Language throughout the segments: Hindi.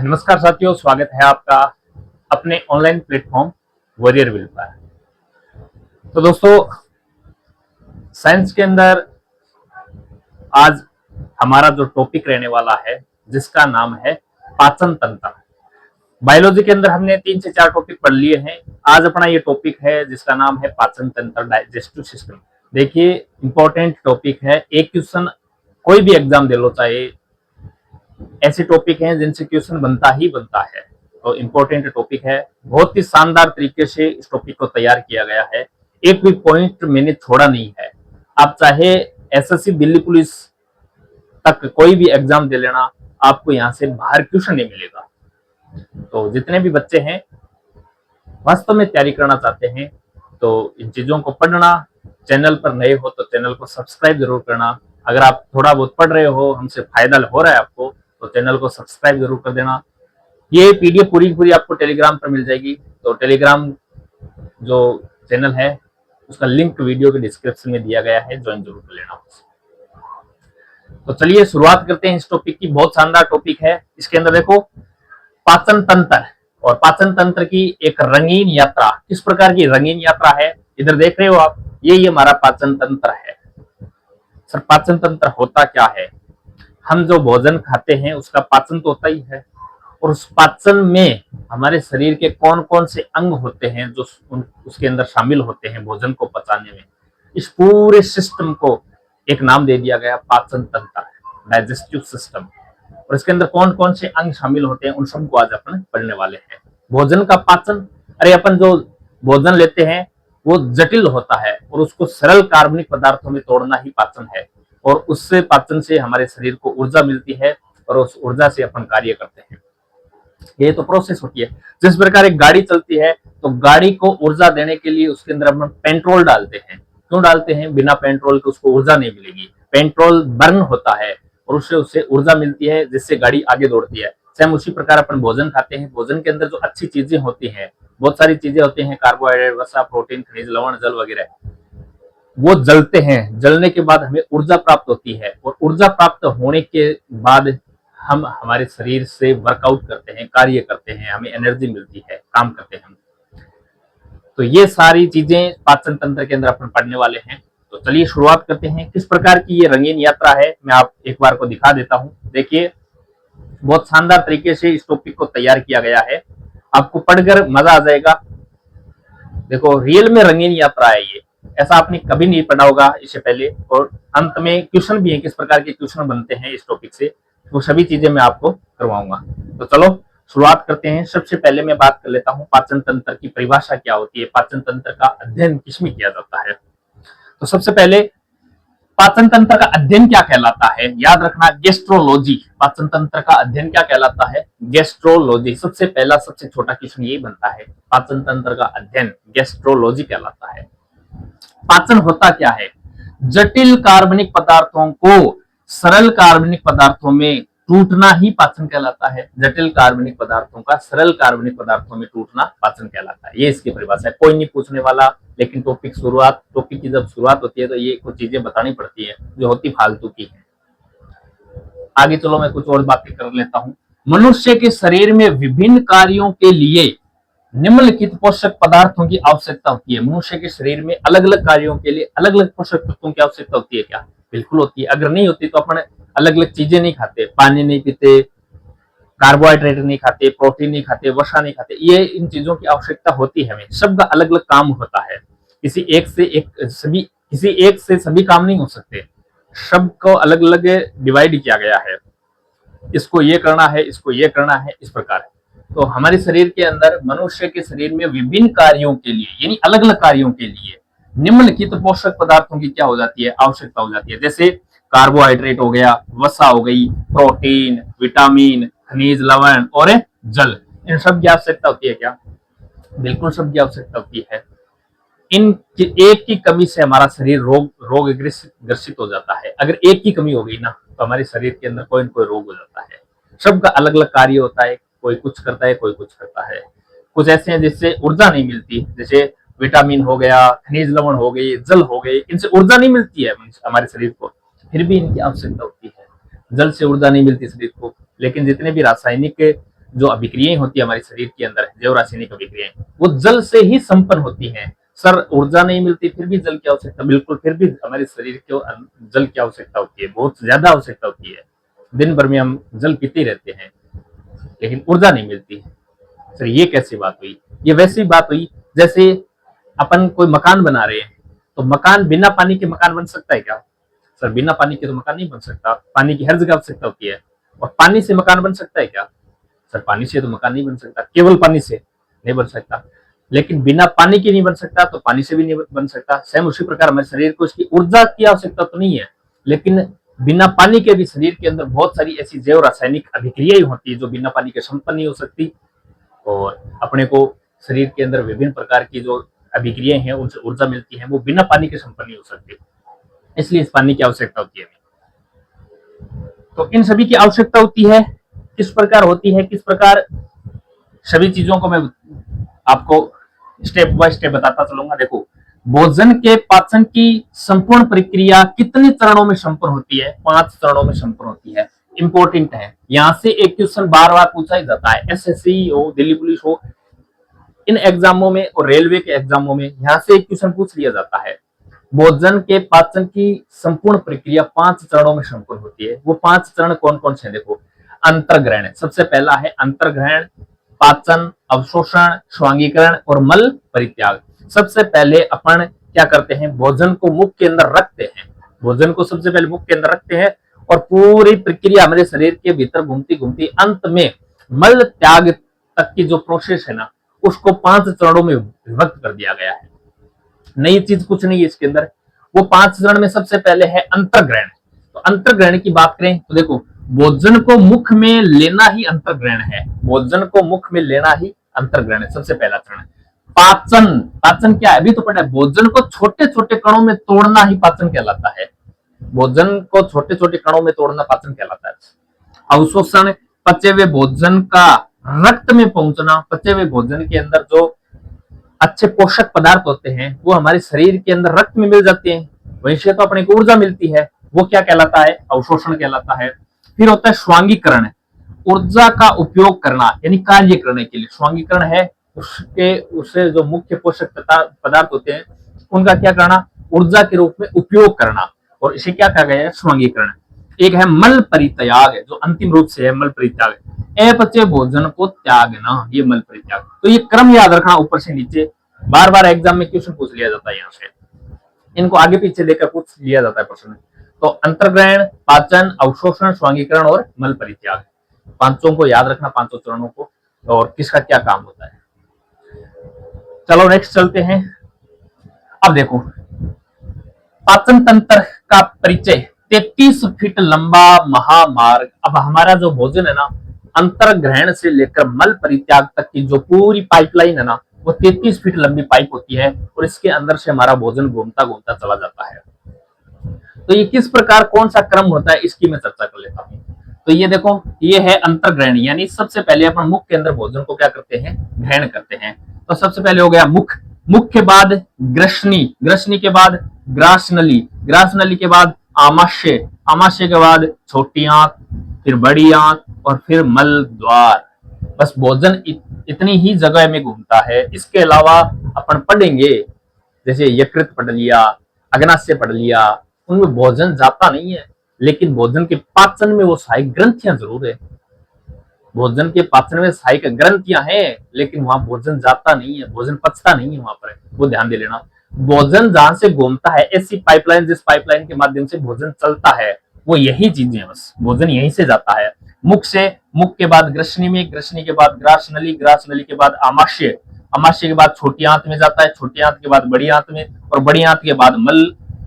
नमस्कार साथियों, स्वागत है आपका अपने ऑनलाइन प्लेटफॉर्म वॉरियर विल पर। तो दोस्तों, साइंस के अंदर आज हमारा जो टॉपिक रहने वाला है, जिसका नाम है पाचन तंत्र। बायोलॉजी के अंदर हमने 3 से 4 टॉपिक पढ़ लिए हैं। आज अपना ये टॉपिक है जिसका नाम है पाचन तंत्र, डाइजेस्टिव सिस्टम। देखिए, इंपॉर्टेंट टॉपिक है। एक क्वेश्चन कोई भी एग्जाम दे लो, चाहे ऐसे टॉपिक हैं जिनसे क्वेश्चन बनता ही बनता है। तो इम्पोर्टेंट टॉपिक है, बहुत ही शानदार तरीके से इस टॉपिक को तैयार किया गया है। एक भी पॉइंट मैंने छोड़ा नहीं है। आप चाहे एसएससी दिल्ली पुलिस तक कोई भी एग्जाम दे लेना, आपको यहाँ से बाहर क्वेश्चन नहीं मिलेगा। तो जितने भी बच्चे हैं वास्तव में तैयारी करना चाहते हैं, तो इन चीजों को पढ़ना। चैनल पर नए हो तो चैनल को सब्सक्राइब जरूर करना। अगर आप थोड़ा बहुत पढ़ रहे हो, हमसे फायदा हो रहा है आपको, तो चैनल को सब्सक्राइब जरूर कर देना। ये पीडीएफ पूरी पूरी आपको टेलीग्राम पर मिल जाएगी। तो टेलीग्राम जो चैनल है उसका लिंक वीडियो के डिस्क्रिप्शन में दिया गया है, ज्वाइन जरूर कर लेना। तो चलिए शुरुआत करते हैं इस टॉपिक की। बहुत शानदार टॉपिक है। इसके अंदर देखो, पाचन तंत्र और पाचन तंत्र की एक रंगीन यात्रा। किस प्रकार की रंगीन यात्रा है, इधर देख रहे हो आप, ये हमारा पाचन तंत्र है। सर, पाचन तंत्र होता क्या है? हम जो भोजन खाते हैं उसका पाचन तो होता ही है, और उस पाचन में हमारे शरीर के कौन कौन से अंग होते हैं जो उसके अंदर शामिल होते हैं भोजन को पचाने में। इस पूरे सिस्टम को एक नाम दे दिया गया, पाचन तंत्र, डाइजेस्टिव सिस्टम। और इसके अंदर कौन कौन से अंग शामिल होते हैं, उन सबको आज अपन पढ़ने वाले हैं। भोजन का पाचन, अरे अपन जो भोजन लेते हैं वो जटिल होता है, और उसको सरल कार्बनिक पदार्थों में तोड़ना ही पाचन है। और उससे पाचन से हमारे शरीर को ऊर्जा मिलती है, और उस ऊर्जा से अपन कार्य करते हैं। ये तो प्रोसेस होती है। जिस प्रकार एक गाड़ी चलती है, तो गाड़ी को ऊर्जा देने के लिए उसके अंदर अपन पेट्रोल डालते हैं। क्यों डालते हैं? बिना पेट्रोल के उसको ऊर्जा नहीं मिलेगी। पेट्रोल बर्न होता है और उससे उससे ऊर्जा मिलती है, जिससे गाड़ी आगे दौड़ती है। सेम उसी प्रकार अपन भोजन खाते हैं। भोजन के अंदर जो अच्छी चीजें होती हैं, बहुत सारी चीजें होती हैं, कार्बोहाइड्रेट, वसा, प्रोटीन, खनिज, लवण, जल वगैरह, वो जलते हैं। जलने के बाद हमें ऊर्जा प्राप्त होती है, और ऊर्जा प्राप्त होने के बाद हम हमारे शरीर से वर्कआउट करते हैं, कार्य करते हैं, हमें एनर्जी मिलती है, काम करते हैं हम। तो ये सारी चीजें पाचन तंत्र के अंदर अपन पढ़ने वाले हैं। तो चलिए शुरुआत करते हैं। किस प्रकार की ये रंगीन यात्रा है, मैं आप एक बार को दिखा देता हूँ। देखिए, बहुत शानदार तरीके से इस टॉपिक को तैयार किया गया है, आपको पढ़कर मजा आ जाएगा। देखो, रियल में रंगीन यात्रा है ये, ऐसा आपने कभी नहीं पढ़ा होगा इससे पहले। और अंत में क्वेश्चन भी है, किस प्रकार के क्वेश्चन बनते हैं इस टॉपिक से, वो सभी चीजें मैं आपको करवाऊंगा। तो चलो शुरुआत करते हैं। सबसे पहले मैं बात कर लेता हूँ पाचन तंत्र की परिभाषा क्या होती है, पाचन तंत्र का अध्ययन किसमें किया जाता है। तो सबसे पहले पाचन तंत्र का अध्ययन क्या कहलाता है, याद रखना, गैस्ट्रोलॉजी। पाचन तंत्र का अध्ययन क्या कहलाता है? गैस्ट्रोलॉजी। सबसे पहला सबसे छोटा क्वेश्चन यही बनता है, पाचन तंत्र का अध्ययन गैस्ट्रोलॉजी कहलाता है। पाचन होता क्या है? जटिल कार्बनिक पदार्थों को सरल कार्बनिक पदार्थों में टूटना ही पाचन कहलाता है। जटिल कार्बनिक पदार्थों का सरल कार्बनिक पदार्थों में टूटना पाचन कहलाता है। ये इसकी परिभाषा है। कोई नहीं पूछने वाला, लेकिन टॉपिक की जब शुरुआत होती है तो ये कुछ चीजें बतानी पड़ती है जो होती फालतू की है। आगे चलो, मैं कुछ और बातें कर लेता हूँ। मनुष्य के शरीर में विभिन्न कार्यों के लिए निम्नलिखित पोषक पदार्थों की आवश्यकता होती है। मनुष्य के शरीर में अलग अलग कार्यों के लिए अलग अलग पोषक तत्वों की आवश्यकता होती है क्या? बिल्कुल होती है। अगर नहीं होती तो अपन अलग अलग चीजें नहीं खाते, पानी नहीं पीते, कार्बोहाइड्रेट नहीं खाते, प्रोटीन नहीं खाते, वसा नहीं खाते। ये इन चीजों की आवश्यकता होती है हमें। सबका अलग अलग काम होता है। किसी एक से सभी काम नहीं हो सकते। सबको अलग अलग डिवाइड किया गया है, इसको ये करना है, इसको ये करना है, इस प्रकार है। तो हमारे शरीर के अंदर, मनुष्य के शरीर में विभिन्न कार्यों के लिए, यानी अलग अलग कार्यों के लिए निम्नलिखित पोषक पदार्थों की क्या हो जाती है? आवश्यकता हो जाती है। जैसे कार्बोहाइड्रेट हो गया, वसा हो गई, प्रोटीन, विटामिन, खनिज, लवण और जल। इन सब की आवश्यकता होती है क्या? बिल्कुल सब की आवश्यकता होती है। इन एक की कमी से हमारा शरीर रोग ग्रसित हो जाता है। अगर एक की कमी हो गई ना, तो हमारे शरीर के अंदर कोई न कोई रोग हो जाता है। सबका अलग अलग कार्य होता है, कोई कुछ करता है, कोई कुछ करता है। कुछ ऐसे हैं जिससे ऊर्जा नहीं मिलती, जैसे विटामिन हो गया, खनिज लवण हो गई, जल हो गए, इनसे ऊर्जा नहीं मिलती है हमारे शरीर को, फिर भी इनकी आवश्यकता होती है। जल से ऊर्जा नहीं मिलती शरीर को, लेकिन जितने भी रासायनिक जो अभिक्रियाएं होती है हमारे शरीर के अंदर, जैव रासायनिक अभिक्रियाएं, वो जल से ही संपन्न होती हैं। सर ऊर्जा नहीं मिलती फिर भी जल की आवश्यकता, बिल्कुल फिर भी हमारे शरीर को जल की आवश्यकता होती है, बहुत ज्यादा आवश्यकता होती है। दिन भर में हम जल पीते रहते हैं लेकिन ऊर्जा नहीं मिलती। सर ये कैसी बात हुई? ये वैसी बात हुई जैसे अपन कोई मकान बना रहे हैं, तो मकान बिना पानी के मकान बन सकता है क्या? सर बिना पानी के तो मकान नहीं बन सकता, पानी की हर जगह आवश्यकता होती है। और पानी से मकान बन सकता है क्या? सर पानी से तो मकान नहीं बन सकता, केवल पानी से नहीं बन सकता। लेकिन बिना पानी के नहीं बन सकता तो पानी से भी नहीं बन सकता। सेम उसी प्रकार हमारे शरीर को इसकी ऊर्जा की आवश्यकता तो नहीं है, लेकिन बिना पानी के भी शरीर के अंदर बहुत सारी ऐसी जैव रासायनिक अभिक्रियाएं होती है जो बिना पानी के संपन्न नहीं हो सकती। और अपने को शरीर के अंदर विभिन्न प्रकार की जो अभिक्रियाएं हैं उनसे ऊर्जा मिलती है, वो बिना पानी के संपन्न नहीं हो सकती, इसलिए इस पानी की आवश्यकता होती है। तो इन सभी की आवश्यकता होती है, किस प्रकार होती है, किस प्रकार सभी चीजों को मैं आपको स्टेप बाय स्टेप बताता चलूंगा। देखो, भोजन के पाचन की संपूर्ण प्रक्रिया कितने चरणों में संपन्न होती है? 5 चरणों में संपन्न होती है। इंपॉर्टेंट है, यहां से एक क्वेश्चन बार बार पूछा ही जाता है, एसएससी हो, दिल्ली पुलिस हो, इन एग्जामों में और रेलवे के एग्जामों में यहां से एक क्वेश्चन पूछ लिया जाता है। भोजन के पाचन की संपूर्ण प्रक्रिया 5 चरणों में संपन्न होती है। वो 5 चरण कौन कौन से हैं? देखो, अंतर्ग्रहण सबसे पहला है, अंतर्ग्रहण, पाचन, अवशोषण, स्वांगीकरण और मल परित्याग। सबसे पहले अपन क्या करते हैं? भोजन को मुख के अंदर रखते हैं, भोजन को सबसे पहले मुख के अंदर रखते हैं और पूरी प्रक्रिया हमारे शरीर के भीतर घूमती घूमती अंत में मल त्याग तक की जो प्रोसेस है ना, उसको 5 चरणों में विभक्त कर दिया गया है। नई चीज कुछ नहीं है इसके अंदर। वो 5 चरण में सबसे पहले है अंतर्ग्रहण। तो अंतर्ग्रहण की बात करें तो देखो, भोजन को मुख में लेना ही अंतर्ग्रहण है, भोजन को मुख में लेना ही अंतर्ग्रहण है, सबसे पहला चरण। पाचन, पाचन क्या है अभी तो पढ़ा है, भोजन को छोटे छोटे कणों में तोड़ना ही पाचन कहलाता है, भोजन को छोटे छोटे कणों में तोड़ना पाचन कहलाता है। अवशोषण, पचे हुए भोजन का रक्त में पहुंचना, पचे हुए भोजन के अंदर जो अच्छे पोषक पदार्थ होते हैं वो हमारे शरीर के अंदर रक्त में मिल जाते हैं, वहीं से तो अपने को ऊर्जा मिलती है, वो क्या कहलाता है? अवशोषण कहलाता है। फिर होता है स्वांगीकरण, ऊर्जा का उपयोग करना यानी कार्य करने के लिए। स्वांगीकरण है उससे जो मुख्य पोषक पदार्थ होते हैं उनका क्या करना? ऊर्जा के रूप में उपयोग करना, और इसे क्या कहा गया है? स्वांगीकरण। एक है मल परित्याग, जो अंतिम रूप से है मल परित्याग, अपचे भोजन को त्यागना, ये मल परित्याग। तो ये क्रम याद रखना ऊपर से नीचे, बार बार एग्जाम में क्वेश्चन पूछ लिया जाता है, यहाँ से इनको आगे पीछे लेकर पूछ लिया जाता है प्रश्न। तो अंतर्ग्रहण, पाचन, अवशोषण, स्वांगीकरण और मल परित्याग, पांचों को याद रखना, पांचों चरणों को, और किसका क्या काम होता है। चलो नेक्स्ट चलते हैं। अब देखो, पाचन तंत्र का परिचय, 33 फीट लंबा महामार्ग। अब हमारा जो भोजन है ना, अंतर्ग्रहण से लेकर मल परित्याग तक की जो पूरी पाइपलाइन है ना, वो 33 फीट लंबी पाइप होती है, और इसके अंदर से हमारा भोजन घूमता घूमता चला जाता है। तो ये किस प्रकार कौन सा क्रम होता है इसकी मैं चर्चा कर लेता हूँ। तो ये देखो, ये है अंतर्ग्रहण, यानी सबसे पहले अपन मुख के अंदर भोजन को क्या करते हैं? ग्रहण करते हैं। तो सबसे पहले हो गया मुख, मुख के बाद ग्रसनी, ग्रसनी के बाद ग्रासनली, ग्रासनली के बाद आमाशय, आमाशय के बाद छोटी आंत, फिर बड़ी आंत और फिर मल द्वार। बस भोजन इतनी ही जगह में घूमता है। इसके अलावा अपन पढ़ेंगे जैसे यकृत पढ़ लिया, अग्नाशय पढ़ लिया, उनमें भोजन जाता नहीं है, लेकिन भोजन के पाचन में वो सहायक ग्रंथियां जरूर है। भोजन के पाचन में सहायक ग्रंथियां हैं, लेकिन वहां भोजन जाता नहीं है, भोजन पचता नहीं है वहां पर, वो ध्यान दे लेना। भोजन जहां से घूमता है, ऐसी पाइपलाइन जिस पाइपलाइन के माध्यम से भोजन चलता है, वो यही चीजें, बस भोजन यहीं से जाता है। मुख से, मुख के बाद ग्रसनी में, ग्रसनी के बाद ग्रासनली, ग्रासनली के बाद आमाशय, आमाशय के बाद छोटी आंत में जाता है, छोटी आंत के बाद बड़ी आंत में, और बड़ी आंत के बाद मल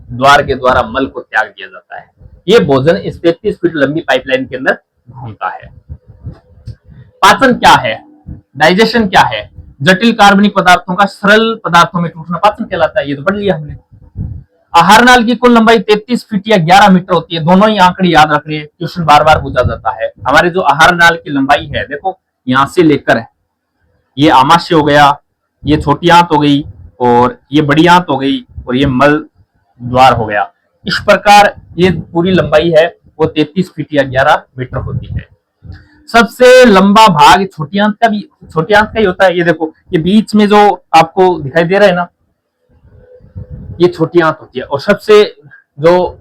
द्वार के द्वारा मल को त्याग दिया जाता है। ये भोजन इस 33 फीट लंबी पाइपलाइन के अंदर घूमता है। पाचन क्या है? डाइजेशन क्या है? जटिल कार्बनिक पदार्थों का सरल पदार्थों में टूटना पाचन कहलाता है, ये तो पढ़ लिया हमने। आहार नाल की कुल लंबाई 33 फीट या 11 मीटर होती है। दोनों ही आंकड़े याद रख रहे हैं, क्वेश्चन बार बार पूछा जाता है। हमारे जो आहार नाल की लंबाई है, देखो यहां से लेकर ये आमाशय हो गया, ये छोटी आंत हो गई, और ये बड़ी आंत हो गई, और ये मल द्वार हो गया। इस प्रकार ये पूरी लंबाई है वो 33 फीट या 11 मीटर होती है। सबसे लंबा भाग छोटी आंत का भी, छोटी आंत का ही होता है। ये देखो, ये बीच में जो आपको दिखाई दे रहा है ना, ये छोटी आंत होती है। और सबसे जो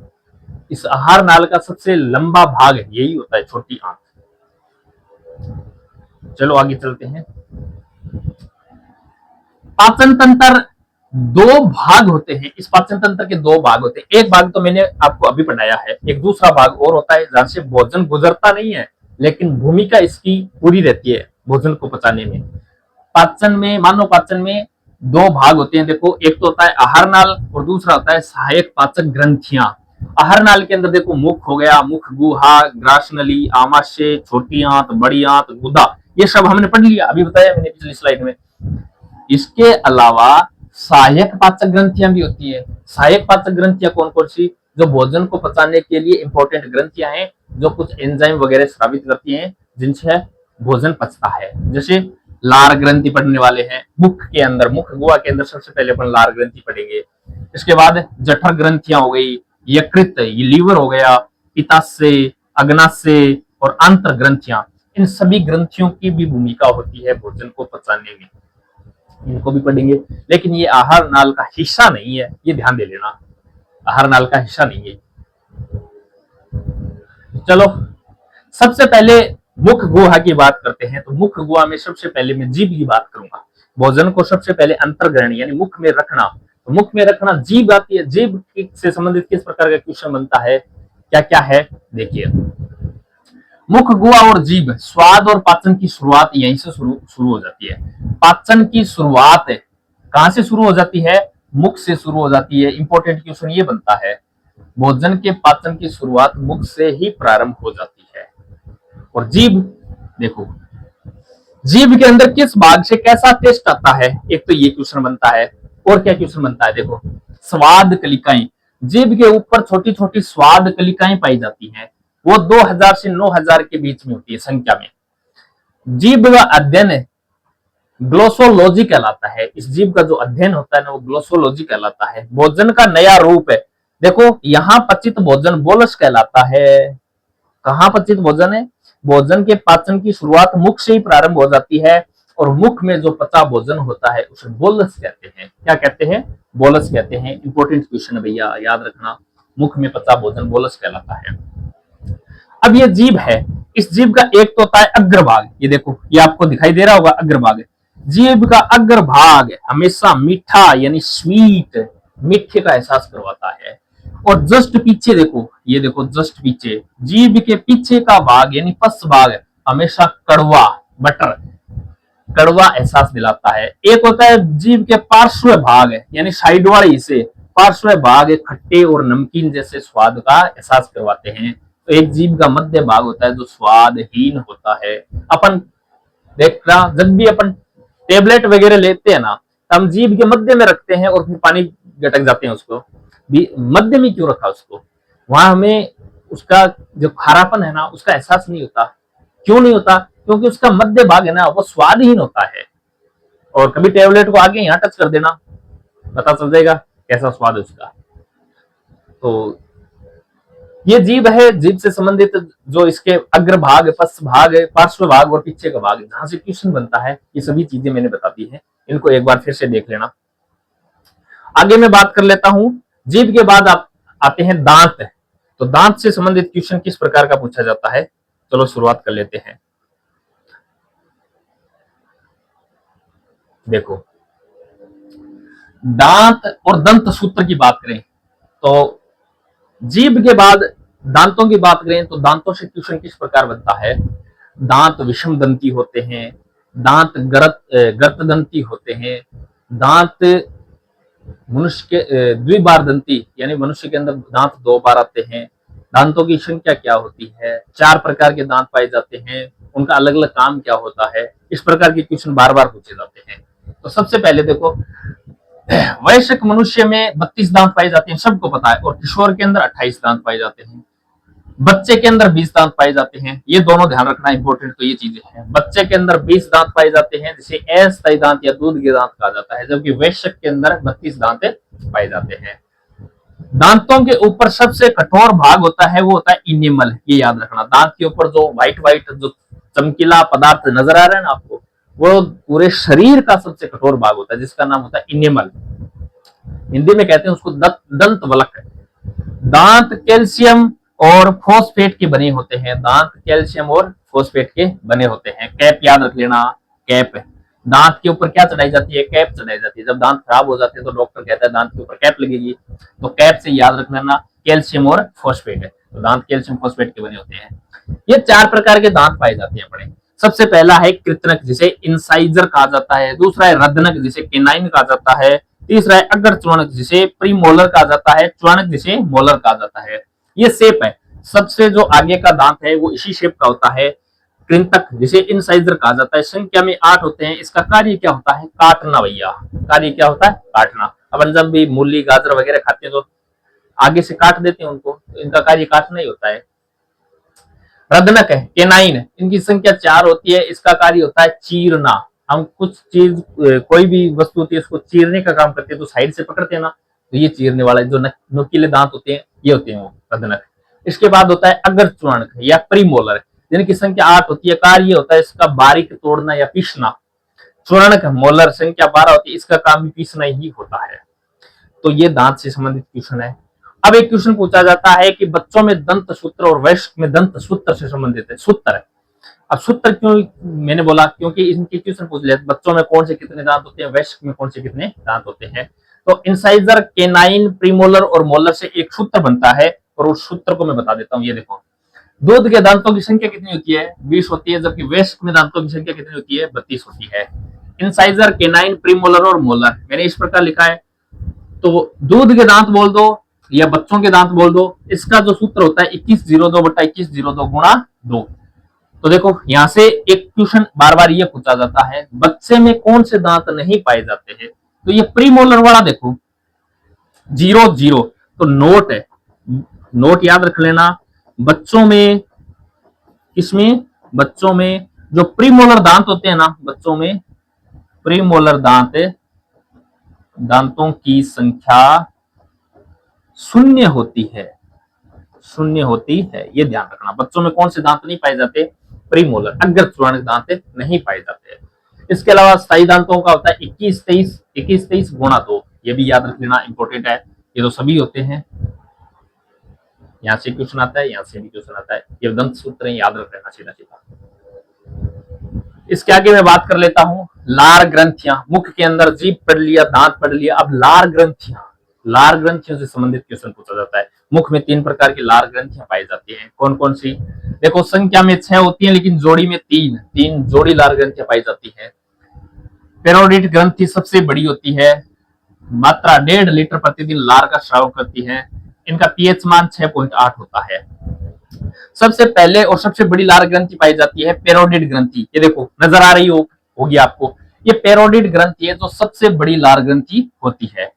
इस आहार नाल का सबसे लंबा भाग है, यही होता है छोटी आंत। चलो आगे चलते हैं। पाचन तंत्र दो भाग होते हैं। इस पाचन तंत्र के दो भाग होते हैं। एक भाग तो मैंने आपको अभी पढ़ाया है, एक दूसरा भाग और होता है जहां से भोजन गुजरता नहीं है, लेकिन भूमिका इसकी पूरी रहती है भोजन को पचाने में। पाचन में, मानव पाचन में दो भाग होते हैं। देखो, एक तो होता है आहार नाल और दूसरा होता है सहायक पाचक ग्रंथियां। आहार नाल के अंदर देखो, मुख हो गया, मुख गुहा, ग्रासनली, आमाशय, छोटी आंत, बड़ी आंत, गुदा, ये सब हमने पढ़ लिया, अभी बताया मैंने पिछली स्लाइड में। इसके अलावा सहायक पाचक ग्रंथियां भी होती है। सहायक पाचक ग्रंथियां कौन कौन सी? जो भोजन को पचाने के लिए इंपॉर्टेंट ग्रंथियां हैं, जो कुछ एंजाइम वगैरह स्रावित करती हैं, जिनसे भोजन पचता है। जैसे लार ग्रंथि पढ़ने वाले हैं, मुख के अंदर, मुख गुहा के अंदर सबसे पहले अपन लार ग्रंथि पढ़ेंगे। इसके बाद जठर ग्रंथियां हो गई, यकृत, ये लीवर हो गया, पित्ताशय, अग्नाशय और आंतर ग्रंथियां, इन सभी ग्रंथियों की भी भूमिका होती है भोजन को पचाने में, इनको भी पढ़ेंगे। लेकिन ये आहार नाल का हिस्सा नहीं है, ये ध्यान दे लेना, आहार नाल का हिस्सा नहीं है। चलो सबसे पहले मुख गुहा की बात करते हैं। तो मुख गुहा में सबसे पहले मैं जीभ की बात करूंगा। भोजन को सबसे पहले अंतर्ग्रहण यानी मुख में रखना, तो मुख में रखना जीभ आती है। जीभ से संबंधित किस प्रकार का क्वेश्चन बनता है, क्या क्या है, देखिए। मुख गुहा और जीभ, स्वाद और पाचन की शुरुआत यहीं से शुरू हो जाती है। पाचन की शुरुआत कहां से शुरू हो जाती है? मुख से शुरू हो जाती है। इंपॉर्टेंट क्वेश्चन ये बनता है, भोजन के पाचन की शुरुआत मुख से ही प्रारंभ हो जाती है। और जीभ, देखो जीभ के अंदर किस भाग से कैसा टेस्ट आता है, एक तो ये क्वेश्चन बनता है। और क्या क्वेश्चन बनता है, देखो स्वाद कलिकाएं, जीभ के ऊपर छोटी छोटी स्वाद कलिकाएं पाई जाती हैं। वो 2000 से 9000 के बीच में होती है संख्या में। जीभ का अध्ययन ग्लोसोलॉजी कहलाता है। इस जीभ का जो अध्ययन होता है ना, वो ग्लोसोलॉजी कहलाता है। भोजन का नया रूप है, देखो यहाँ पचित भोजन बोलस कहलाता है। कहाँ पचित भोजन है? भोजन के पाचन की शुरुआत मुख से ही प्रारंभ हो जाती है, और मुख में जो पचा भोजन होता है उसे बोलस कहते हैं। क्या कहते हैं? बोलस कहते हैं। इंपॉर्टेंट क्वेश्चन है भैया, याद रखना, मुख में पचा भोजन बोलस कहलाता है। अब ये जीभ है, इस जीभ का एक तो होता है अग्रभाग, ये देखो, ये आपको दिखाई दे रहा होगा अग्रभाग। जीभ का अग्रभाग हमेशा मीठा यानी स्वीट, मीठे का एहसास करवाता है। और जस्ट पीछे देखो, ये देखो जस्ट पीछे, जीभ के पीछे का भाग यानी पस भाग हमेशा कड़वा, बटर, कड़वा एहसास दिलाता है। एक होता है जीभ के पार्श्व भाग यानी साइड वाले हिस्से, पार्श्व भाग खट्टे और नमकीन जैसे स्वाद का एहसास करवाते हैं। तो एक जीभ का मध्य भाग होता है जो स्वादहीन होता है। अपन देखना, जब भी अपन टेबलेट वगैरह लेते हैं ना, तो हम जीभ के मध्य में रखते हैं और फिर पानी गटक जाते हैं। उसको भी मध्य में क्यों रखा? उसको वहां हमें उसका जो खारापन है ना, उसका एहसास नहीं होता। क्यों नहीं होता? क्योंकि उसका मध्य भाग है ना, वो स्वादहीन होता है। और कभी टेबलेट को आगे यहाँ टच कर देना, पता चल जाएगा कैसा स्वाद है उसका। तो ये जीभ है, जीभ से संबंधित जो इसके अग्रभाग, पश्च भाग, पार्श्व भाग और पीछे का भाग, जहां से क्वेश्चन बनता है, ये सभी चीजें मैंने बता दी है। इनको एक बार फिर से देख लेना। आगे मैं बात कर लेता हूं। जीभ के बाद आप आते हैं दांत। तो दांत से संबंधित क्वेश्चन किस प्रकार का पूछा जाता है, चलो शुरुआत कर लेते हैं। देखो, दांत और दंत सूत्र की बात करें तो जीभ के बाद दांतों की बात करें तो दांतों से क्वेश्चन किस प्रकार बनता है। दांत विषम दंती होते हैं, दांत गर्त दंती होते हैं, दांत मनुष्य के द्विबार दंती यानी मनुष्य के अंदर दांत 2 बार आते हैं। दांतों की संख्या क्या होती है? 4 प्रकार के दांत पाए जाते हैं, उनका अलग अलग काम क्या होता है? इस प्रकार के क्वेश्चन बार बार पूछे जाते हैं। तो सबसे पहले देखो, वयस्क मनुष्य में 32 दांत पाए जाते हैं, सबको पता है। और किशोर के अंदर 28 दांत पाए जाते हैं। बच्चे के अंदर 20 दांत पाए जाते हैं। ये दोनों ध्यान रखना इंपॉर्टेंट, तो ये चीजें हैं। बच्चे के अंदर 20 दांत पाए जाते हैं, जिसे अस्थायी दांत या दूध के दांत कहा जाता है, जबकि वयस्क के अंदर 32 दांत पाए जाते हैं। दांतों के ऊपर सबसे कठोर भाग होता है वो होता है इनेमल। ये याद रखना, दांत के ऊपर जो व्हाइट व्हाइट जो चमकीला पदार्थ नजर आ रहा है ना आपको, वो पूरे शरीर का सबसे कठोर भाग होता है जिसका नाम होता है इनेमल। हिंदी में कहते हैं उसको दंत वलक। दांत कैल्शियम और फॉस्फेट के बने होते हैं, दांत कैल्शियम और फॉस्फेट के बने होते हैं। कैप याद रख लेना, कैप दांत के ऊपर क्या चढ़ाई जाती है, कैप चढ़ाई जाती है। जब दांत खराब हो जाते हैं तो डॉक्टर कहता है दांत के ऊपर कैप लगेगी, तो कैप से याद रख लेना कैल्शियम और फॉस्फेट है। तो दांत कैल्शियम फॉस्फेट के बने होते हैं। ये 4 प्रकार के दांत पाए जाते हैं अपने। सबसे पहला है कृतनक जिसे इंसाइजर कहा जाता है, दूसरा है रदनक जिसे केनाइन कहा जाता है, तीसरा है अग्र च्वणक जिसे प्रीमोलर कहा जाता है, च्वणक जिसे मोलर कहा जाता है। ये शेप है, सबसे जो आगे का दांत है वो इसी शेप का होता है। कृंतक जिसे इंसाइजर कहा जाता है, संख्या में 8 होते हैं। इसका कार्य क्या होता है, काटना भैया। कार्य क्या होता है, काटना। अपन जब भी मूली गाजर वगैरह खाते हैं तो आगे से काट देते हैं उनको, तो इनका कार्य काटना ही होता है। रदनक है, केनाइन, इनकी संख्या 4 होती है। इसका कार्य होता है चीरना। हम कुछ चीज कोई भी वस्तु होती है उसको चीरने का काम करते हैं, तो साइड से पकड़ते हैं ना, तो ये चीरने वाले जो नुकीले दांत होते हैं ये होते हैं वो रदनक। इसके बाद होता है अग्र च्वणक या प्रीमोलर, जिनकी संख्या 8 होती है। कार्य होता है इसका बारीक तोड़ना या पीसना। च्वणक मोलर संख्या 12 होती है, इसका काम भी पीसना ही होता है। तो ये दांत से संबंधित क्वेश्चन है। अब एक क्वेश्चन पूछा जाता है कि बच्चों में दंत सूत्र और वयस्क में दंत सूत्र से संबंधित है। सूत्र है, अब सूत्र क्यों मैंने बोला, क्योंकि इनके क्वेश्चन पूछ लिया बच्चों में कौन से कितने दांत होते हैं, वयस्क में कौन से कितने दांत होते हैं। तो इंसाइजर, केनाइन, प्रीमोलर और मोलर से एक सूत्र बनता है और उस सूत्र को मैं बता देता हूं। ये देखो, दूध के दांतों की संख्या कितनी होती है, 20 होती है, जबकि वयस्क में दांतों की संख्या कितनी होती है, 32 होती है। इंसाइजर, केनाइन, प्रीमोलर और मोलर मैंने इस प्रकार लिखा है। तो दूध के दांत बोल दो या बच्चों के दांत बोल दो, इसका जो सूत्र होता है 2102 बटा 2102 गुणा 2। तो देखो यहां से एक क्वेश्चन बार बार ये पूछा जाता है, बच्चे में कौन से दांत नहीं पाए जाते हैं। तो ये प्रीमोलर वाला देखो 0 0, तो नोट है, नोट याद रख लेना। बच्चों में, किसमें, बच्चों में जो प्रीमोलर दांत होते हैं ना, बच्चों में प्रीमोलर दांतों की संख्या 0 होती है, 0 होती है। ये ध्यान रखना, बच्चों में कौन से दांत नहीं पाए जाते, प्रीमोलर अग्र च्वणक दांत नहीं पाए जाते। इसके अलावा स्थायी दांतों का होता है 21 23 गुणा 2, ये भी याद रख लेना, इंपॉर्टेंट है। ये तो सभी होते हैं, यहां से क्वेश्चन आता है, यहां से भी क्वेश्चन आता है। ये दंत सूत्र याद रख लेना सीधा सीधा। इसके आगे मैं बात कर लेता हूं लार ग्रंथियां। मुख के अंदर जीभ पढ़ लिया, दांत पढ़ लिया, अब लार ग्रंथियां, लार ग्रंथियों से संबंधित क्वेश्चन पूछा जाता है। मुख में 3 प्रकार की लार ग्रंथियां पाई जाती हैं, कौन कौन सी, देखो संख्या में 6 होती है लेकिन जोड़ी में 3 जोड़ी लार ग्रंथियां पाई जाती है। पेरोडिट ग्रंथि सबसे बड़ी होती है, मात्रा 1.5 लीटर प्रतिदिन लार का स्राव करती है। इनका पीएच मान 6.8 होता है। सबसे पहले और सबसे बड़ी लार ग्रंथि पाई जाती है पेरोडिड ग्रंथि। ये देखो नजर आ रही होगी आपको, ये पेरोडिड ग्रंथि है जो सबसे बड़ी लार ग्रंथि होती है।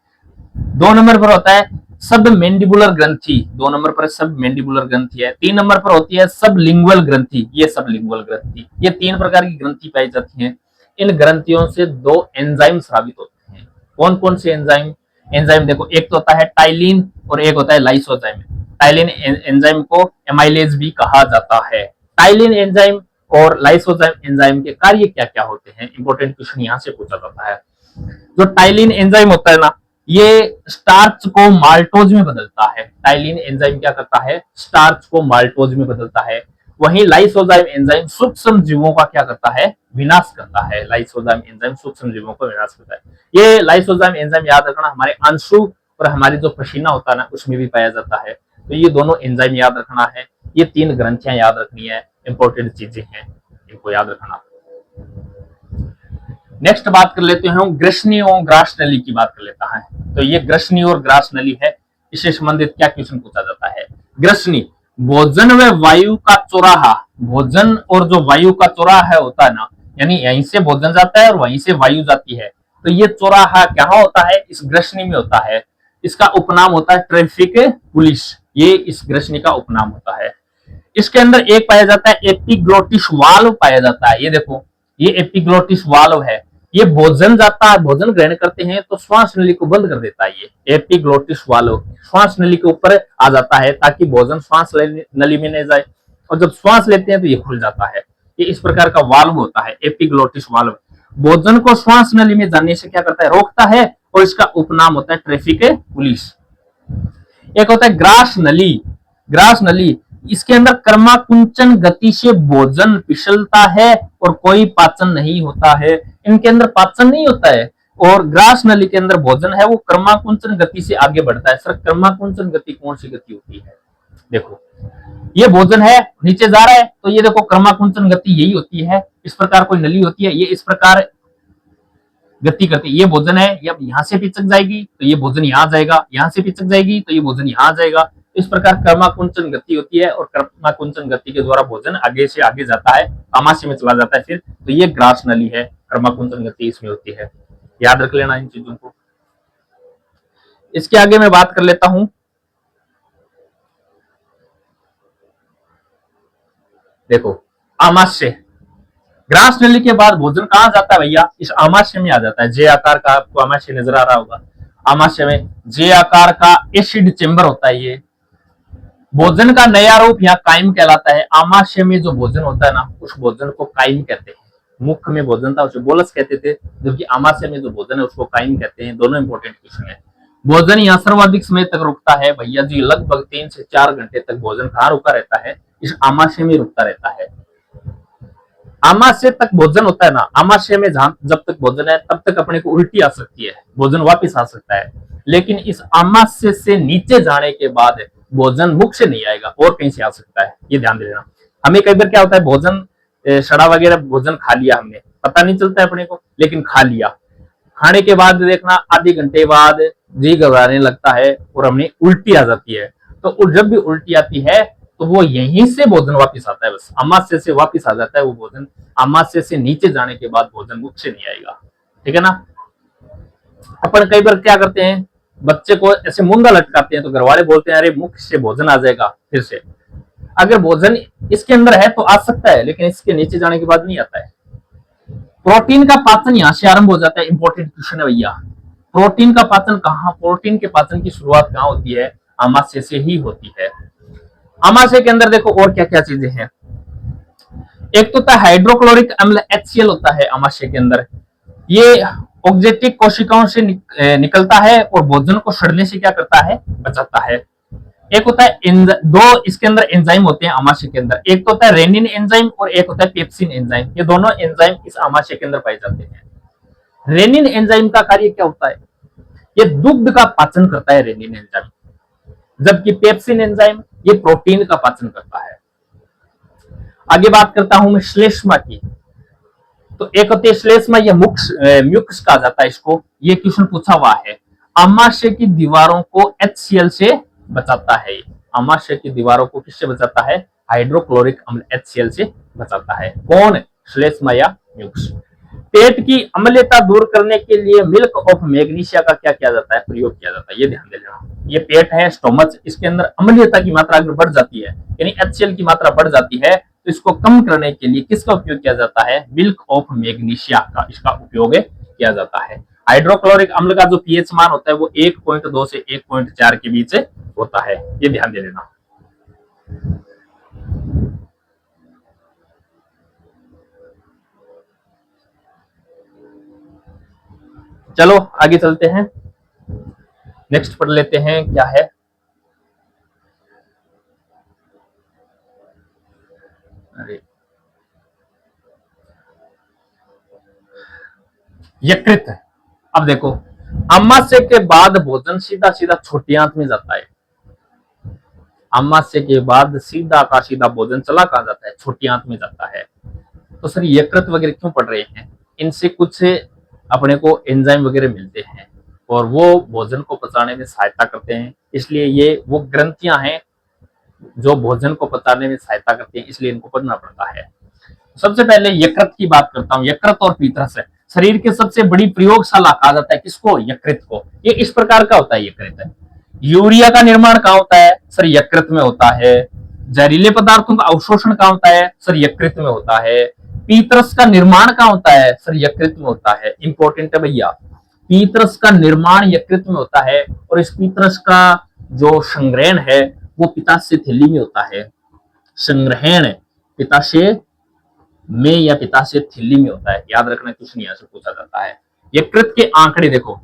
2 नंबर पर होता है सब मैंडिबुलर ग्रंथि, 2 नंबर पर सब मैंडिबुलर ग्रंथि है। 3 नंबर पर होती है सब लिंगुअल ग्रंथि, ये सब लिंगुअल ग्रंथि। ये 3 प्रकार की ग्रंथि पाई जाती है। इन ग्रंथियों से 2 एंजाइम स्रावित होते हैं। कौन कौन से एंजाइम, एंजाइम देखो, एक तो होता है टाइलिन और एक होता है लाइसोजाइम। टाइलिन एंजाइम को एमाइलेज भी कहा जाता है। टाइलिन एंजाइम और लाइसोजाइम एंजाइम के कार्य क्या क्या होते हैं, इंपॉर्टेंट क्वेश्चन यहां से पूछा जाता है। जो टाइलिन एंजाइम होता है ना, ये स्टार्च को माल्टोज में बदलता है। टाइलिन एंजाइम क्या करता है, स्टार्च को माल्टोज में बदलता है। वहीं लाइसोजाइम एंजाइम सूक्ष्म जीवों का क्या करता है, विनाश करता है। लाइसोजाइम एंजाइम सूक्ष्म जीवों का विनाश करता है। ये लाइसोजाइम एंजाइम याद रखना, हमारे आंसू और हमारी जो पसीना होता है ना उसमें भी पाया जाता है। तो ये दोनों एंजाइम याद रखना है। ये 3 ग्रंथियां याद रखनी है, इंपॉर्टेंट चीजें हैं, इनको याद रखना। नेक्स्ट बात कर लेते हैं ग्रसनी और ग्रास नली की बात कर लेता है। तो ये ग्रसनी और ग्रास नली है, इससे संबंधित क्या क्वेश्चन पूछा जाता है। ग्रसनी भोजन व वायु का चौराहा, भोजन और जो वायु का चौराहा होता है ना, यानी यहीं से भोजन जाता है और वहीं से वायु जाती है, तो ये चौराहा कहाँ होता है, इस ग्रसनी में होता है। इसका उपनाम होता है ट्रैफिक पुलिस, ये इस ग्रसनी का उपनाम होता है। इसके अंदर एक पाया जाता है एपिग्लोटिस वाल्व पाया जाता है। ये देखो, ये एपिग्लोटिस वाल्व है, ये भोजन जाता है, भोजन ग्रहण करते हैं तो श्वास नली को बंद कर देता है। ये एपिग्लोटिस वाल्व श्वास नली के ऊपर आ जाता है ताकि भोजन श्वास नली में नहीं जाए, और जब श्वास लेते हैं तो ये खुल जाता है। ये इस प्रकार का वाल्व होता है एपिग्लोटिस वाल्व। भोजन को श्वास नली में जाने से क्या करता है, रोकता है, और इसका उपनाम होता है ट्रैफिक पुलिस। एक होता है ग्रास नली। ग्रास नली, इसके अंदर कर्माकुंचन गति से भोजन फिसलता है और कोई पाचन नहीं होता है। इनके अंदर पाचन नहीं होता है, और ग्रास नली के अंदर भोजन है वो कर्माकुंचन गति से आगे बढ़ता है। सर कर्माकुंचन गति कौन सी गति होती है? देखो ये भोजन है नीचे जा रहा है, तो ये देखो कर्माकुंचन गति यही होती है। इस प्रकार कोई नली होती है, ये इस प्रकार गति करती है। ये भोजन है, ये अब यहां से पिचक जाएगी तो ये भोजन यहां जाएगा, यहां से पिचक जाएगी तो ये भोजन यहां जाएगा। इस प्रकार कर्माकुंचन गति होती है, और कर्माकुंचन गति के द्वारा भोजन आगे से आगे जाता है, आमाशय में चला जाता है फिर। तो ये ग्रास नली है, कर्माकुंचन गति इसमें होती है। याद रख लेना इन चीजों को। इसके आगे मैं बात कर लेता हूं। देखो आमाशय, ग्रास नली के बाद भोजन कहां जाता है भैया? इस आमाशय में आ जाता है। जे आकार का आपको आमाशय नजर आ रहा होगा। आमाशय में जे आकार का एसिड चेंबर होता है। ये भोजन का नया रूप यहाँ कायम कहलाता है। आमाशय में जो भोजन होता है ना, उस भोजन को कायम कहते हैं। मुख में भोजन था उसे बोलस कहते थे, जबकि आमाशय में जो भोजन है उसको कायम कहते हैं। दोनों इंपॉर्टेंट क्वेश्चन है। भोजन यहाँ सर्वाधिक समय तक रुकता है भैया जी, लगभग 3 से 4 घंटे तक भोजन कहाँ रुका रहता है? इस आमाशय में रुकता रहता है। आमाशय तक भोजन होता है ना, आमाशय में जब तक भोजन है तब तक अपने को उल्टी आ सकती है, भोजन वापिस आ सकता है। लेकिन इस आमाशय से नीचे जाने के बाद भोजन मुख से नहीं आएगा और कहीं से आ सकता है, ये ध्यान देना। हमें कई बार क्या होता है, भोजन सड़ा वगैरह भोजन खा लिया हमने, पता नहीं चलता है अपने को, लेकिन खा लिया। खाने के बाद देखना आधे घंटे बाद जी घबराने लगता है और हमने उल्टी आ जाती है। तो जब भी उल्टी आती है तो वो यहीं से भोजन वापस आता है, बस आमाशय से वापस आ जाता है वो भोजन। आमाशय से नीचे जाने के बाद भोजन मुख से नहीं आएगा, ठीक है ना। अपन कई बार क्या करते हैं, बच्चे को ऐसे मुंगा लटकाते हैं तो घर वाले बोलते हैं अरे मुख से भोजन आ जाएगा फिर से। अगर भोजन इसके अंदर है तो आ सकता है, लेकिन इसके नीचे जाने के बाद नहीं आता है। प्रोटीन का पाचन यहां से आरंभ हो जाता है। इंपॉर्टेंट क्वेश्चन है भैया, प्रोटीन का पाचन कहां, प्रोटीन के पाचन की शुरुआत कहां होती है? आमाशय से ही होती है। आमाशय के अंदर देखो और क्या क्या चीजें हैं। एक तो होता है हाइड्रोक्लोरिक अम्ल HCl होता है आमाशय के अंदर। ये ऑक्जेटिक कोशिकाओं से निकलता है और भोजन को सड़ने से क्या करता है, बचाता है। एक होता है दो इसके अंदर एंजाइम होते हैं आमाशय के अंदर, एक तो होता है रेनिन एंजाइम और एक होता है पेप्सिन एंजाइम। ये दोनों एंजाइम इस आमाशय के अंदर पाए जाते हैं। रेनिन एंजाइम का कार्य क्या होता है? ये दुग्ध का पाचन करता है रेनिन एंजाइम, जबकि पेप्सिन एंजाइम ये प्रोटीन का पाचन करता है। आगे बात करता हूं मैं श्लेष्मा की। तो एक होती है श्लेष्मा, ये म्यूकस कहा जाता है इसको। ये क्वेश्चन पूछा हुआ है। आमाशय की दीवारों को HCl से बचाता है। आमाशय की दीवारों को किससे बचाता है? हाइड्रोक्लोरिक अम्ल HCl से बचाता है। कौन? श्लेष्मा या म्यूकस। पेट की अम्लता दूर करने के लिए मिल्क ऑफ मैग्नीशिया का क्या किया जाता है? प्रयोग किया जाता है। ये ध्यान दे लेना। ये पेट है स्टोमच, इसके अंदर अम्लता की मात्रा अगर बढ़ जाती है, यानी HCl की मात्रा बढ़ जाती है, तो इसको कम करने के लिए किसका उपयोग किया जाता है? मिल्क ऑफ मैग्नीशिया का इसका उपयोग किया जाता है। हाइड्रोक्लोरिक अम्ल का जो पीएच मान होता है वो 1.2 से 1.4 के बीच होता है, ये ध्यान दे लेना। चलो आगे चलते हैं, नेक्स्ट पढ़ लेते हैं क्या है। अरे यकृत। अब देखो आमाशय के बाद भोजन सीधा सीधा छोटी आंत में जाता है। आमाशय के बाद सीधा का सीधा भोजन चला कहां जाता है? छोटी आंत में जाता है। तो सर यकृत वगैरह क्यों पढ़ रहे हैं? इनसे कुछ अपने को एंजाइम वगैरह मिलते हैं और वो भोजन को पचाने में सहायता करते हैं, इसलिए ये वो ग्रंथियां हैं जो भोजन को पचाने में सहायता करती हैं, इसलिए इनको पढ़ना पड़ता है। सबसे पहले यकृत की बात करता हूं। यकृत और पीतरस है शरीर की सबसे बड़ी प्रयोगशाला कहा जाता है किसको? यकृत को। ये इस प्रकार का होता है यकृत। यूरिया का निर्माण कहां होता है? सर यकृत में होता है। जहरीले पदार्थों का अवशोषण कहां होता है? सर यकृत में होता है। पीतरस का निर्माण कहाँ होता है सर? यकृत में होता है। इंपॉर्टेंट है भैया, पीतरस का निर्माण यकृत में होता है और इस पीतरस का जो संग्रहण है वो पित्ताशय थैली में होता है। संग्रहण पित्ताशय में या पित्ताशय थैली में होता है। याद रखना, कुछ नहीं ऐसे पूछा जाता है। यकृत के आंकड़े देखो,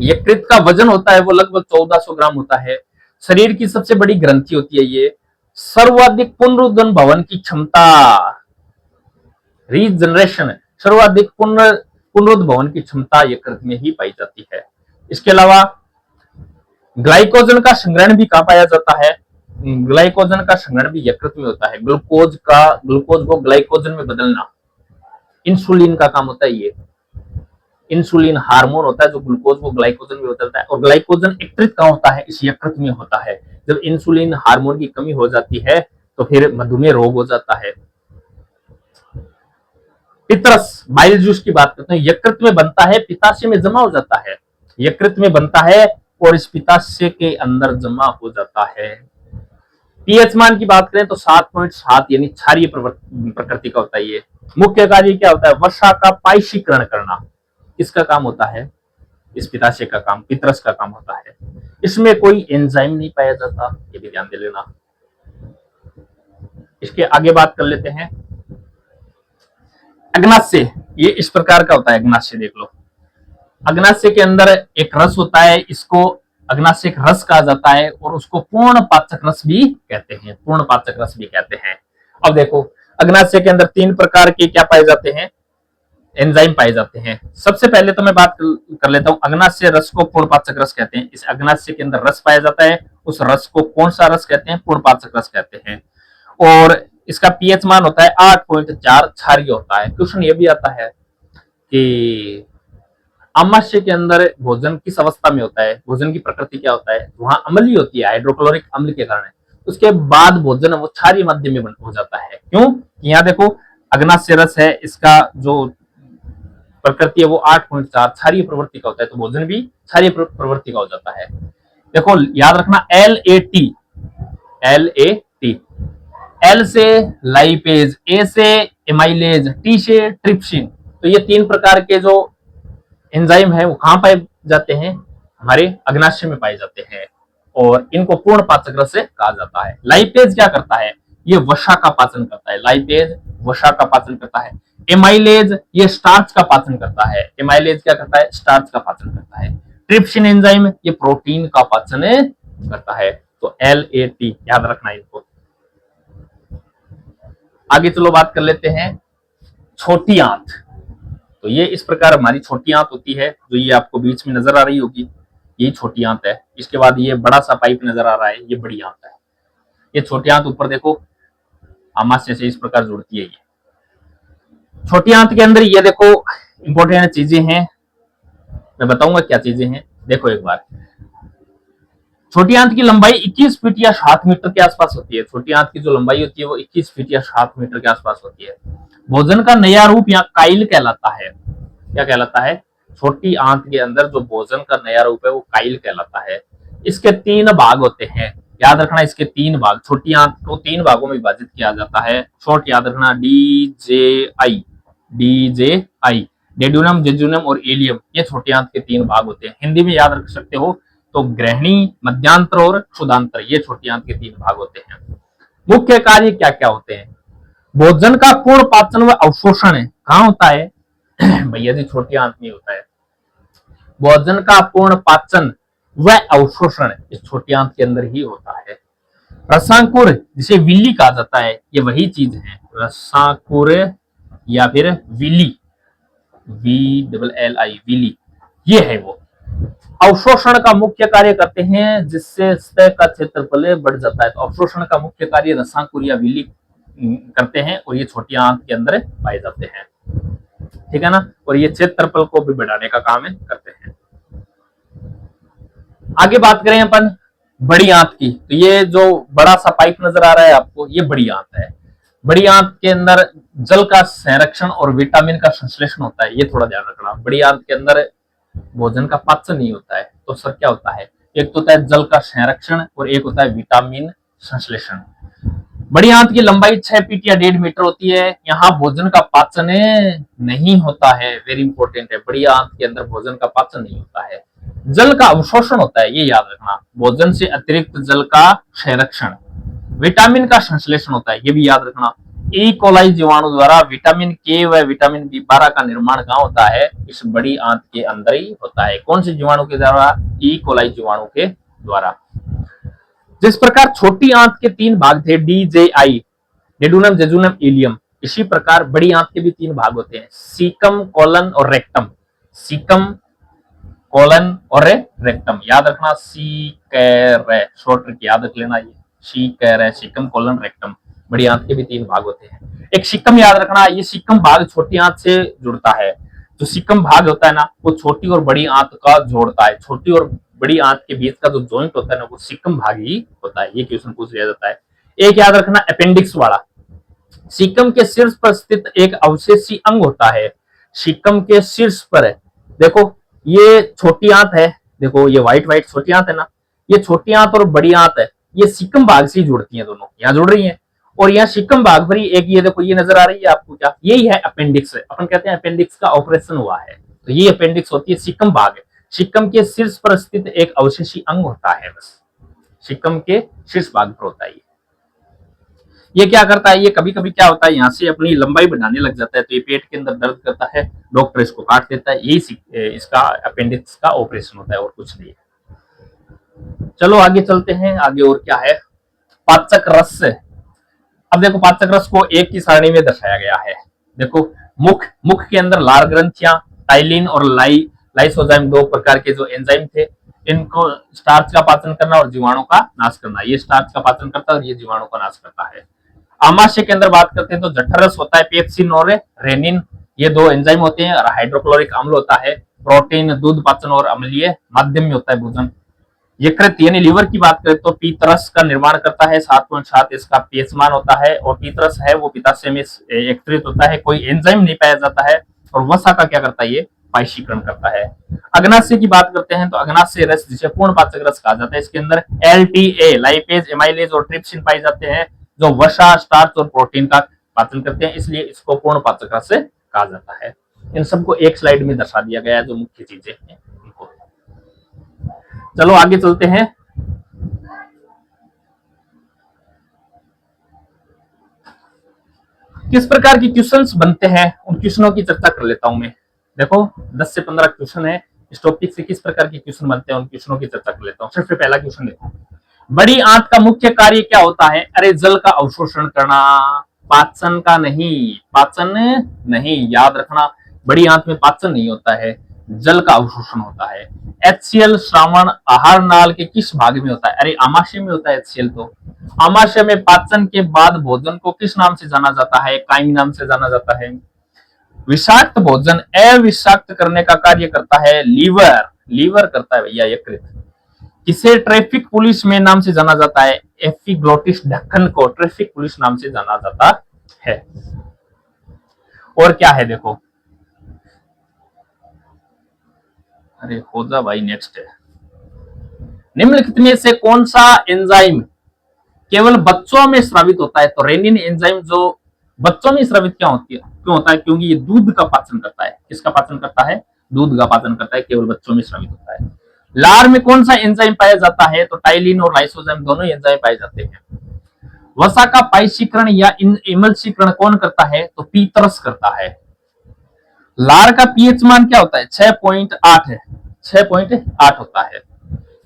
यकृत का वजन होता है वो लगभग 1400 ग्राम होता है। शरीर की सबसे बड़ी ग्रंथि होती है ये। सर्वाधिक पुनरुत्थान भवन की क्षमता, रीजनरेशन, सर्वाधिक पुनरुद्भवन की क्षमता यकृत में ही पाई जाती है। इसके अलावा ग्लाइकोजन का संग्रहण भी कहां पाया जाता है? ग्लाइकोजन का संग्रहण भी यकृत में होता है। ग्लूकोज को ग्लाइकोजन में बदलना इंसुलिन का काम होता है। ये इंसुलिन हार्मोन होता है जो ग्लूकोज को ग्लाइकोजन में बदलता है, और ग्लाइकोजन एकत्रित कहां होता है? इस यकृत में होता है। जब इंसुलिन हार्मोन की कमी हो जाती है तो फिर मधुमेह रोग हो जाता है। पितरस बाइल जूस की बात करते हैं, यकृत में बनता है, पित्ताशय में जमा हो जाता है। यकृत में बनता है और इस पित्ताशय के अंदर जमा हो जाता है। पीएच मान की बात करें तो 7.7 यानी क्षारीय प्रकृति का होता है। ये मुख्य कार्य क्या होता है? वसा का पायशीकरण करना। किसका काम होता है? इस पित्ताशय का काम, पितरस का काम होता है। इसमें कोई एंजाइम नहीं पाया जाता, ये भी ध्यान दे लेना। इसके आगे बात कर लेते हैं। अग्नाशय, ये इस प्रकार का होता है। अग्नाशय देख लो, अग्नाशय के अंदर एक रस होता है, इसको अग्नाशय रस कहा जाता है और उसको पूर्ण पाचक रस भी कहते हैं। पूर्ण पाचक रस भी कहते हैं। अब देखो, अग्नाशय के अंदर 3 प्रकार के क्या पाए जाते हैं? एंजाइम पाए जाते हैं। सबसे पहले तो मैं बात कर लेता हूं, अग्नाशय रस को पूर्ण पाचक रस कहते हैं। इस अग्नाशय के अंदर रस पाया जाता है, उस रस को कौन सा रस कहते हैं? पूर्ण पाचक रस कहते हैं। और इसका पीएच मान होता है 8.4 क्षारीय होता है। क्वेश्चन ये भी आता है कि आमाशय के अंदर भोजन किस अवस्था में होता है? भोजन की प्रकृति क्या होता है? वहां अम्लीय होती है, हाइड्रोक्लोरिक अम्ल के कारण। उसके बाद भोजन वो क्षारीय माध्यम में हो जाता है। क्यों? यहाँ देखो, अग्नाशय रस है, इसका जो प्रकृति है वो 8.4 क्षारीय प्रवृत्ति का होता है, तो भोजन भी क्षारीय प्रवृत्ति का हो जाता है। देखो याद रखना, LAT, एल से लाइपेज, ए से एमाइलेज, टी से ट्रिप्सिन। तो ये 3 प्रकार के जो एंजाइम है वो कहां पाए जाते हैं? हमारे अग्नाशय में पाए जाते हैं और इनको पूर्ण पाचक रस से कहा जाता है। लाइपेज क्या करता है? ये वसा का पाचन करता है। लाइपेज वसा का पाचन करता है। एमाइलेज ये स्टार्च का पाचन करता है। एमाइलेज क्या करता है? स्टार्च का पाचन करता है। ट्रिप्सिन एंजाइम ये प्रोटीन का पाचन करता है। तो LAT याद रखना इनको। आगे चलो बात कर लेते हैं छोटी आंत। तो ये इस प्रकार हमारी छोटी आंत होती है, जो ये आपको बीच में नजर आ रही होगी, ये छोटी आंत है। इसके बाद ये बड़ा सा पाइप नजर आ रहा है, ये बड़ी आंत है। ये छोटी आंत ऊपर देखो आमाशय से इस प्रकार जुड़ती है। ये छोटी आंत के अंदर ये देखो इंपॉर्टेंट चीजें हैं, मैं बताऊंगा क्या चीजें हैं। देखो एक बार, छोटी आंत की लंबाई 21 फीट या 7 मीटर के आसपास होती है। छोटी आंत की जो लंबाई होती है वो 21 फीट या 7 मीटर के आसपास होती है। भोजन का नया रूप यहाँ काइल कहलाता है। क्या कहलाता है? छोटी आंत के अंदर जो भोजन का नया रूप है वो काइल कहलाता है। इसके 3 भाग होते हैं, याद रखना। इसके 3 भाग, छोटी आंत को 3 भागों में विभाजित किया जाता है। शॉर्ट याद रखना, DJI, डेड्यूनम, जेजुनम और एलियम। ये छोटी आंत के 3 भाग होते हैं। हिंदी में याद रख सकते हो तो ग्रहणी, मध्यांतर और क्षुधांतर, ये छोटी आंत के 3 भाग होते हैं। मुख्य कार्य क्या क्या होते हैं? भोजन का पूर्ण पाचन व अवशोषण कहां होता है? भैया जी छोटी आंत में होता है। भोजन का पूर्ण पाचन व अवशोषण इस छोटी आंत के अंदर ही होता है। रसांकुर जिसे विली कहा जाता है, ये वही चीज है, रसांकुर या फिर विली, VLLI, विली, ये है वो। अवशोषण का मुख्य कार्य करते हैं जिससे सतह का क्षेत्रफल बढ़ जाता है। तो अवशोषण का मुख्य कार्य रसांकुर या विली करते हैं और ये छोटी आंत के अंदर पाए जाते हैं। ठीक है ना? और ये क्षेत्रफल को भी बढ़ाने का काम करते हैं। आगे बात करें अपन बड़ी आंत की, तो ये जो बड़ा सा पाइप नजर आ रहा है आपको, ये बड़ी आंत है। बड़ी आंत के अंदर जल का संरक्षण और विटामिन का संश्लेषण होता है, ये थोड़ा ध्यान रखना। बड़ी आंत के अंदर भोजन का पाचन नहीं होता है, तो सर क्या होता है? एक तो होता है जल का संरक्षण और एक होता है विटामिन संश्लेषण। बड़ी आंत की लंबाई 6 फीट या 1.5 मीटर होती है। यहाँ भोजन का पाचन नहीं होता है, वेरी इंपॉर्टेंट है, बड़ी आंत के अंदर भोजन का पाचन नहीं होता है। जल का अवशोषण होता है, ये याद रखना, भोजन से अतिरिक्त जल का संरक्षण। विटामिन का संश्लेषण होता है, ये भी याद रखना। ई कोलाई जीवाणु द्वारा विटामिन के व विटामिन बी12 का निर्माण कहाँ होता है? इस बड़ी आंत के अंदर ही होता है। कौन से जीवाणु के द्वारा? ई कोलाई जीवाणु के द्वारा। जिस प्रकार छोटी आंत के 3 भाग थे, DJI, डेडुनम, जेजुनम, इलियम, इसी प्रकार बड़ी आंत के भी 3 भाग होते हैं, सीकम, कोलन और रेक्टम। सीकम, कोलन और रेक्टम, याद रखना, शॉर्ट ट्रिक याद रख लेना, ये सीकम, कोलन, रेक्टम, बड़ी आंत के भी 3 भाग होते हैं। एक सीकम याद रखना, ये सीकम भाग छोटी आंत से जुड़ता है। जो सीकम भाग होता है ना, वो छोटी और बड़ी आंत का जोड़ता है। छोटी और बड़ी आंत के बीच का जो जॉइंट होता है ना, वो सीकम भाग ही होता है। ये क्वेश्चन पूछ लिया जाता है। एक याद रखना, अपेंडिक्स वाला, सीकम के शीर्ष पर स्थित एक अवशेषी अंग होता है। सीकम के शीर्ष पर है, देखो ये छोटी आंत है, देखो ये व्हाइट व्हाइट छोटी आंत है ना, ये छोटी आंत और बड़ी आंत है, ये सीकम भाग से जुड़ती है, दोनों यहाँ जुड़ रही हैं। और यहाँ सीकम भाग पर ही एक ये देखो, ये नजर आ रही है आपको, क्या यही है? अपेंडिक्स है। अपन कहते हैं अपेंडिक्स का ऑपरेशन हुआ है, तो ये अपेंडिक्स होती है, सीकम भाग है। सीकम के शीर्ष पर स्थित एक अवशेषी अंग होता है, बस सीकम के शीर्ष भाग पर होता है। ये क्या करता है? ये कभी कभी क्या होता है, यहाँ से अपनी लंबाई बढ़ाने लग जाता है, तो ये पेट के अंदर दर्द करता है, डॉक्टर इसको काट देता है, यही इसका अपेंडिक्स का ऑपरेशन होता है, और कुछ नहीं है। चलो आगे चलते हैं, आगे और क्या है? पाचक रस। अब देखो, पाचक रस को एक की सारणी में दर्शाया गया है। देखो, मुख के अंदर लार ग्रंथियां, टाइलिन और लाइसोजाइम, 2 प्रकार के जो एंजाइम थे, इनको स्टार्च का पाचन करना और जीवाणु का नाश करना। ये स्टार्च का पाचन करता है और ये जीवाणु का नाश करता है। आमाशय के अंदर बात करते हैं तो जठररस होता है, पेप्सिन और रेनिन, ये 2 एंजाइम होते हैं, और हाइड्रोक्लोरिक अम्ल होता है। प्रोटीन, दूध पाचन और अम्लीय माध्यम में होता है भोजन। यकृत यानी लीवर की बात करें तो पीतरस का निर्माण करता है, 7.7 इसका पीएच मान होता है, और पीतरस है वो पित्ताशय में एकत्रित होता है, कोई एंजाइम नहीं पाया जाता है। और वसा का क्या करता है? ये पायशीकरण करता है। अग्नाशय की बात करते हैं तो अग्नाशय रस, जिसे पूर्ण पाचक रस कहा जाता है, इसके अंदर LTA, लाइपेज, एमाइलेज और ट्रिप्सिन पाए जाते हैं, जो वसा, स्टार्च और प्रोटीन का पाचन करते हैं, इसलिए इसको पूर्ण पाचक रस कहा जाता है। इन सबको एक स्लाइड में दर्शा दिया गया है, जो मुख्य चीजें हैं उनको। चलो आगे चलते हैं। किस प्रकार की क्वेश्चंस बनते हैं, उन क्वेश्चनों की चर्चा कर लेता हूं मैं। देखो 10 से 15 क्वेश्चन है, इस टॉपिक से किस प्रकार के क्वेश्चन बनते हैं, उन क्वेश्चनों की चर्चा कर लेता हूं। सबसे पहला क्वेश्चन देखो, बड़ी आंत का मुख्य कार्य क्या होता है? अरे जल का अवशोषण करना, पाचन का नहीं, पाचन नहीं, याद रखना, बड़ी आंत में पाचन नहीं होता है, जल का अवशोषण होता है। HCl श्रावण आहार नाल के किस भाग में होता है? अरे आमाशय में होता है HCl। तो आमाशय में पाचन के बाद भोजन को किस नाम से जाना जाता है? काइम नाम से जाना जाता है। विषाक्त भोजन अविषाक्त करने का कार्य करता है लीवर करता है भैया, यकृत। किसे ट्रैफिक पुलिस में नाम से जाना जाता है? एपिग्लोटिस ढक्कन को ट्रैफिक पुलिस नाम से जाना जाता है। और क्या है देखो, अरे खोजा भाई, नेक्स्ट है, निम्नलिखित में से कौन सा एंजाइम केवल बच्चों में स्रावित होता है? तो रेनिन एंजाइम जो बच्चों में स्रावित क्या होती है, क्यों होता है? क्योंकि ये दूध का पाचन करता है। किसका पाचन करता है? दूध का पाचन करता है, केवल बच्चों में स्रावित होता है। लार में कौन सा एंजाइम पाया जाता है? तो टाइलिन और लाइसोजाइम दोनों एंजाइम पाए जाते हैं। वसा का पायशीकरण या इमल्सीकरण कौन करता है? तो पीतरस करता है। लार का पीएच मान क्या होता है? 6.8 है, 6.8 होता है।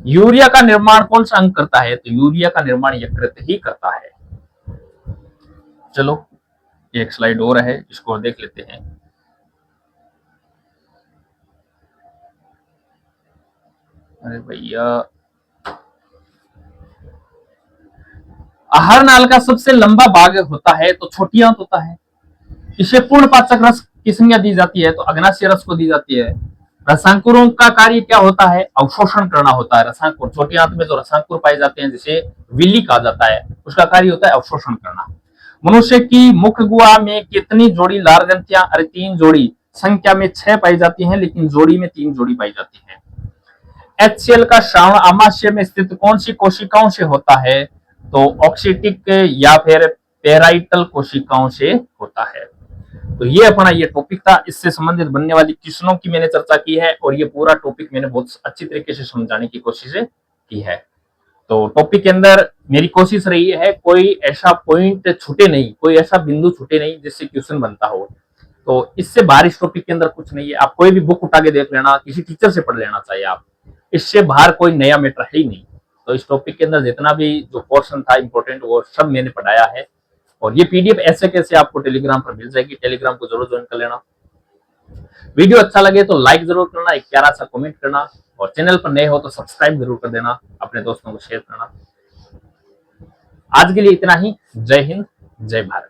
यूरिया का निर्माण कौन सा अंग करता है? तो यूरिया का निर्माण यकृत ही करता है। चलो एक स्लाइड और है, इसको देख लेते हैं। अरे भैया, आहार नाल का सबसे लंबा भाग होता है तो छोटी आंत होता है। इसे पूर्ण पाचक रस की संज्ञा दी जाती है तो अग्नाशय रस को दी जाती है। रसांकुरों का कार्य क्या होता है? अवशोषण करना होता है। रसांकुर, छोटी आंत में जो रसांकुर पाए जाते हैं, जिसे विली कहा जाता है, उसका कार्य होता है अवशोषण करना। मनुष्य की मुख गुहा में कितनी जोड़ी लार ग्रंथियां? अरे 3 जोड़ी, संख्या में 6 पाई जाती हैं, लेकिन जोड़ी में 3 जोड़ी पाई जाती है। HCl का श्रावण आमाशय में स्थित कौन सी कोशिकाओं से होता है? तो ऑक्सीटिक या फिर पेराइटल कोशिकाओं से होता है। तो ये अपना ये टॉपिक था, इससे संबंधित बनने वाली क्वेश्चनों की मैंने चर्चा की है और ये पूरा टॉपिक मैंने बहुत अच्छी तरीके से समझाने की कोशिश की है। तो टॉपिक के अंदर मेरी कोशिश रही है कोई ऐसा पॉइंट छूटे नहीं, कोई ऐसा बिंदु छूटे नहीं जिससे क्वेश्चन बनता हो। तो इससे बाहर इस टॉपिक के अंदर कुछ नहीं है, आप कोई भी बुक उठा के देख लेना, किसी टीचर से पढ़ लेना चाहिए आप, इससे बाहर कोई नया मैटर है ही नहीं। तो इस टॉपिक के अंदर जितना भी जो पोर्शन था इंपॉर्टेंट वो सब मैंने पढ़ाया है और ये पीडीएफ ऐसे कैसे आपको टेलीग्राम पर मिल जाएगी, टेलीग्राम को जरूर ज्वाइन कर लेना। वीडियो अच्छा लगे तो लाइक जरूर करना, एक प्यारा सा कमेंट करना और चैनल पर नए हो तो सब्सक्राइब जरूर कर देना, अपने दोस्तों को शेयर करना। आज के लिए इतना ही। जय हिंद, जय भारत।